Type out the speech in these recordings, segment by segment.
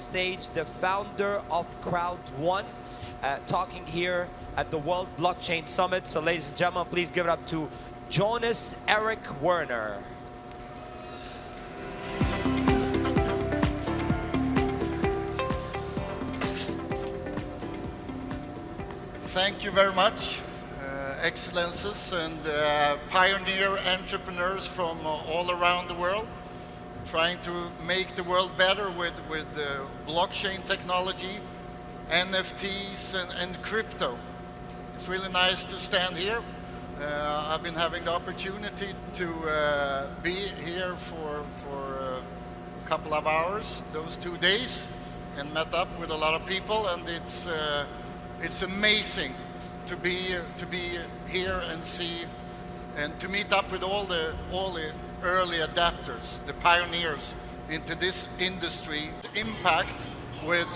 stage the founder of Crowd1, talking here at the World Blockchain Summit. So ladies and gentlemen, please give it up to Jonas Eric Werner. Thank you very much, Excellencies and pioneer entrepreneurs from all around the world, trying to make the world better with blockchain technology, NFTs and crypto. It's really nice to stand here. I've been having the opportunity to be here for a couple of hours, those 2 days, and met up with a lot of people, and it's amazing to be here and see and to meet up with all the early adapters, the pioneers into this industry. The impact with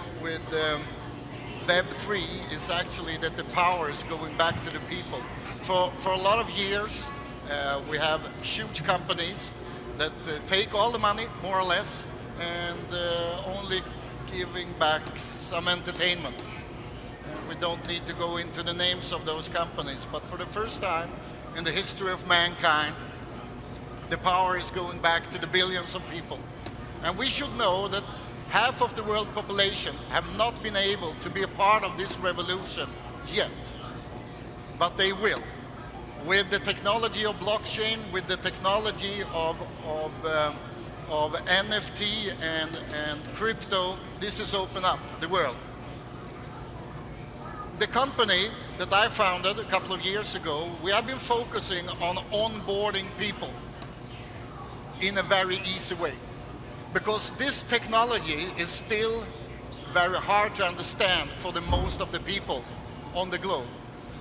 Web3 is actually that the power is going back to the people. For a lot of years, we have huge companies that take all the money, more or less, and only giving back some entertainment. We don't need to go into the names of those companies, but for the first time in the history of mankind, the power is going back to the billions of people. And we should know that half of the world population have not been able to be a part of this revolution yet, but they will. With the technology of blockchain, with the technology of NFT and crypto, this has opened up the world. The company that I founded a couple of years ago, we have been focusing on onboarding people in a very easy way. Because this technology is still very hard to understand for the most of the people on the globe.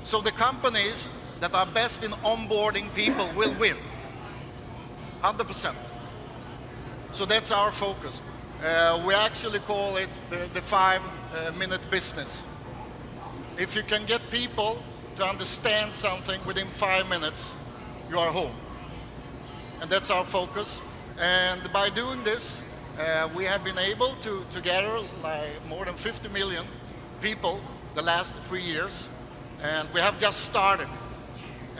So the companies that are best in onboarding people will win, 100%. So that's our focus. We actually call it the 5-minute business. If you can get people to understand something within 5 minutes, you are home. And that's our focus. And by doing this, we have been able to gather like more than 50 million people the last 3 years. And we have just started.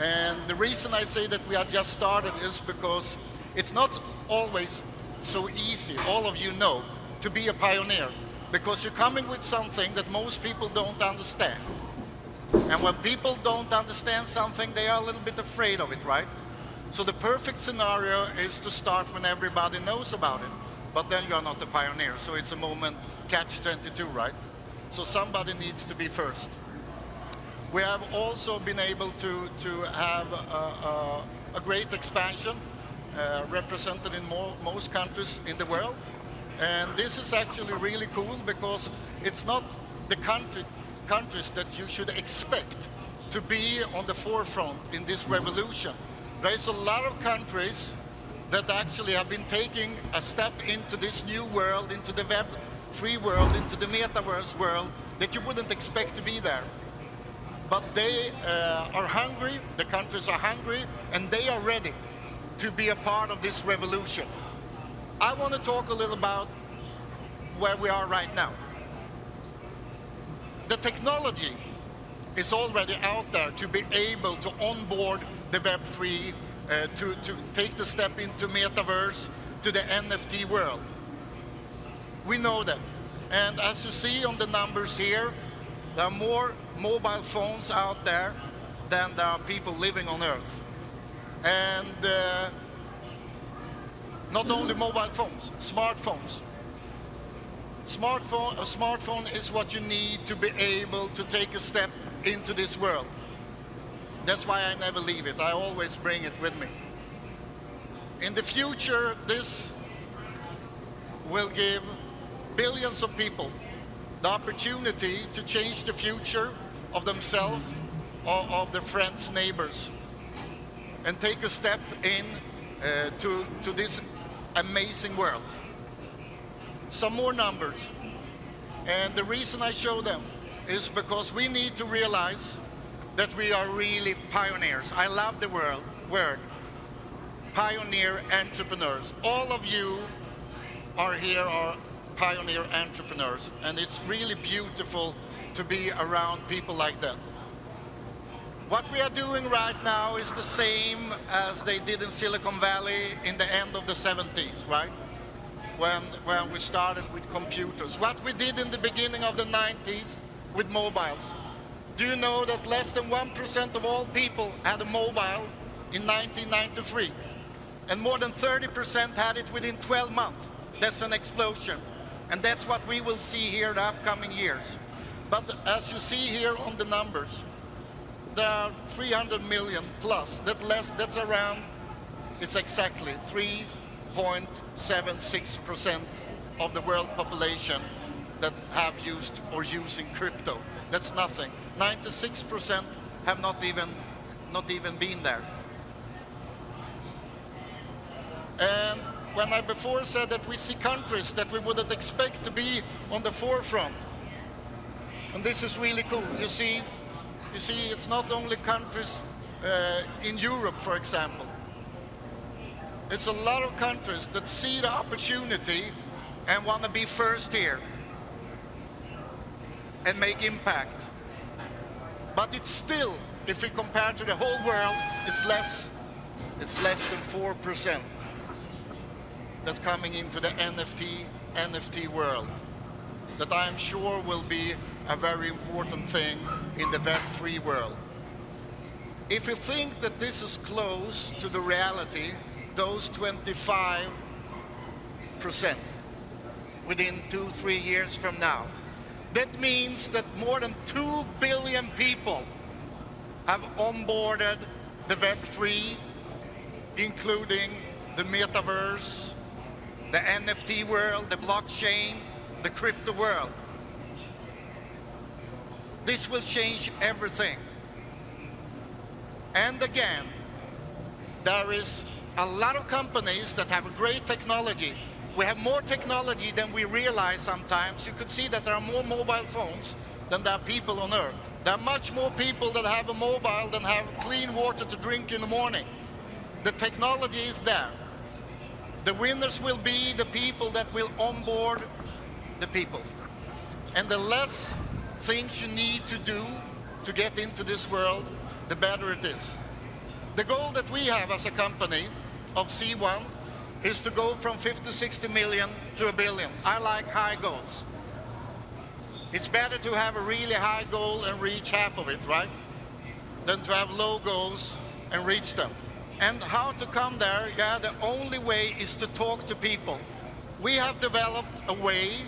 And the reason I say that we have just started is because it's not always so easy, all of you know, to be a pioneer. Because you're coming with something that most people don't understand. And when people don't understand something, they are a little bit afraid of it, right? So the perfect scenario is to start when everybody knows about it. But then you're not a pioneer, so it's a moment catch-22, right? So somebody needs to be first. We have also been able to have a great expansion represented in most countries in the world. And this is actually really cool because it's not the countries that you should expect to be on the forefront in this revolution. There's a lot of countries that actually have been taking a step into this new world, into the Web3 world, into the metaverse world, that you wouldn't expect to be there. But they are hungry, the countries are hungry, and they are ready to be a part of this revolution. I want to talk a little about where we are right now. The technology is already out there to be able to onboard the Web3, to take the step into metaverse, to the NFT world. We know that. And as you see on the numbers here, there are more mobile phones out there than there are people living on Earth. And not only mobile phones, smartphones. A smartphone is what you need to be able to take a step into this world. That's why I never leave it. I always bring it with me. In the future, this will give billions of people the opportunity to change the future of themselves, of their friends, neighbors, and take a step in to this amazing world. Some more numbers. And the reason I show them is because we need to realize that we are really pioneers. I love the word pioneer entrepreneurs. All of you are here are pioneer entrepreneurs, and it's really beautiful to be around people like that. What we are doing right now is the same as they did in Silicon Valley in the end of the 70s, right? When we started with computers. What we did in the beginning of the 90s with mobiles. Do you know that less than 1% of all people had a mobile in 1993? And more than 30% had it within 12 months. That's an explosion. And that's what we will see here in the upcoming years. But as you see here on the numbers, there are 300 million plus. That's around, it's exactly 3.76% of the world population that have used or using crypto. That's nothing. 96% have not even been there. And when I before said that we see countries that we wouldn't expect to be on the forefront, and this is really cool. You see, it's not only countries in Europe, for example. It's a lot of countries that see the opportunity and want to be first here and make impact. But it's still, if we compare to the whole world, it's less than 4% that's coming into the NFT world, that I'm sure will be a very important thing in the Web3 world. If you think that this is close to the reality, those 25% within 2-3 years from now, that means that more than 2 billion people have onboarded the Web3, including the metaverse, the NFT world, the blockchain, the crypto world. This will change everything. And again, there is a lot of companies that have great technology. We have more technology than we realize sometimes. You could see that there are more mobile phones than there are people on Earth. There are much more people that have a mobile than have clean water to drink in the morning. The technology is there. The winners will be the people that will onboard the people. And the less things you need to do to get into this world, the better it is. The goal that we have as a company of C1 is to go from 50-60 million to 1 billion. I like high goals. It's better to have a really high goal and reach half of it, right? Than to have low goals and reach them. And how to come there? Yeah, the only way is to talk to people. We have developed a way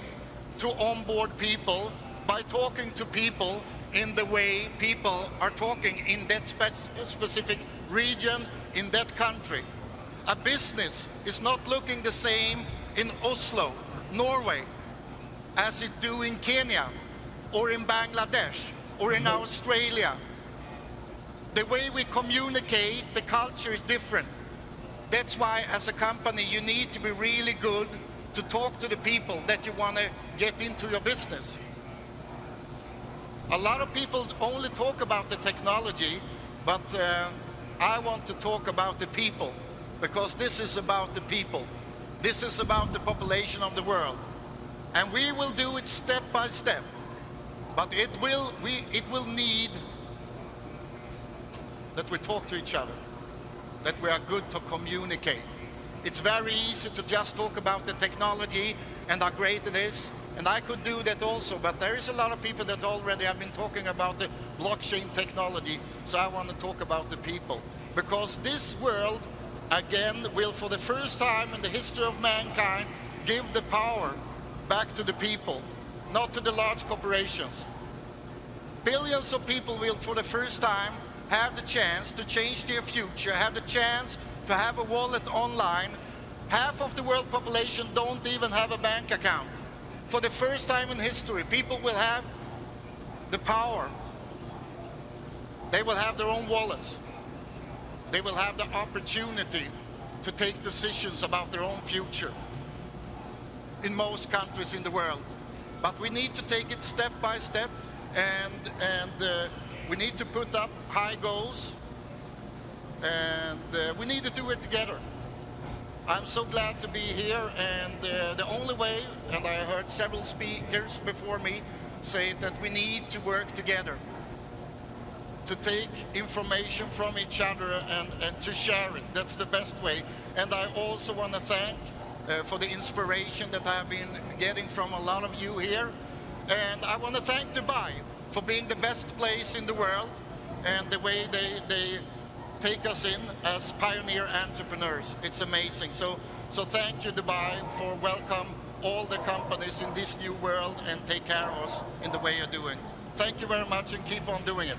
to onboard people by talking to people in the way people are talking in that specific region, in that country. A business is not looking the same in Oslo, Norway, as it do in Kenya, or in Bangladesh, or in Australia. The way we communicate, the culture is different. That's why as a company you need to be really good to talk to the people that you want to get into your business. A lot of people only talk about the technology, but I want to talk about the people, because this is about the people. This is about the population of the world. And we will do it step by step. But it will need that we talk to each other, that we are good to communicate. It's very easy to just talk about the technology and how great it is. And I could do that also, but there is a lot of people that already have been talking about the blockchain technology, so I want to talk about the people. Because this world, again, will for the first time in the history of mankind give the power back to the people, not to the large corporations. Billions of people will for the first time have the chance to change their future, have the chance to have a wallet online. Half of the world population don't even have a bank account. For the first time in history, people will have the power. They will have their own wallets. They will have the opportunity to take decisions about their own future in most countries in the world. But we need to take it step by step, and we need to put up high goals, and we need to do it together. I'm so glad to be here, and the only way, and I heard several speakers before me say that we need to work together to take information from each other and to share it. That's the best way. And I also want to thank for the inspiration that I've been getting from a lot of you here. And I want to thank Dubai for being the best place in the world and the way they take us in as pioneer entrepreneurs. It's amazing. So thank you, Dubai, for welcome all the companies in this new world and take care of us in the way you're doing. Thank you very much and keep on doing it.